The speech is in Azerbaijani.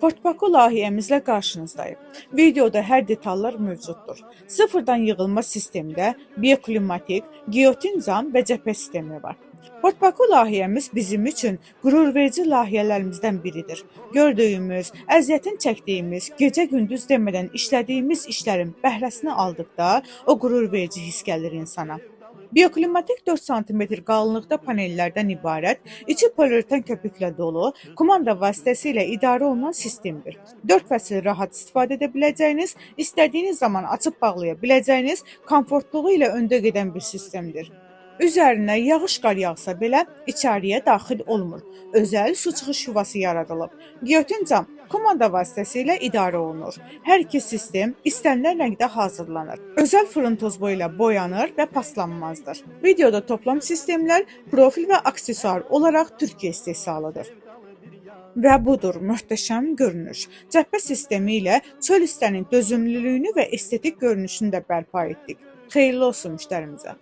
Portpaku layihəmizlə qarşınızdayıq. Videoda hər detallar mövcuddur. Sıfırdan yığılma sistemdə bioklimatik, giotin cam və cəbhə sistemi var. Portpaku layihəmiz bizim üçün qürurverici layihələrimizdən biridir. Gördüyümüz, əziyyətin çəkdiyimiz, gecə-gündüz demədən işlədiyimiz işlərin bəhrəsini aldıqda o qürurverici hiss gəlir insana. Bioklimatik 4 sm qalınlıqda panellərdən ibarət, içi poliuretan köpüklə dolu, kumanda vasitəsilə idarə olunan sistemdir. 4 fəsil rahat istifadə edə biləcəyiniz, istədiyiniz zaman açıb bağlaya biləcəyiniz, komfortluğu ilə öndə gedən bir sistemdir. Üzərinə yağış qar yağsa belə içəriyə daxil olmur. Özəl su çıxış yuvası yaradılıb. Giotin cam komanda vasitəsilə idarə olunur. Hər iki sistem istənilən rəngdə hazırlanır. Özəl fırın tozboyu ilə boyanır və paslanmazdır. Videoda toplam sistemlər profil və aksesuar olaraq Türkiyə istehsalıdır. Və budur möhtəşəm görünüş. Cəbhə sistemi ilə çöl istənin dözümlülüyünü və estetik görünüşünü də bərpa etdik. Xeyirli olsun müştərimizə.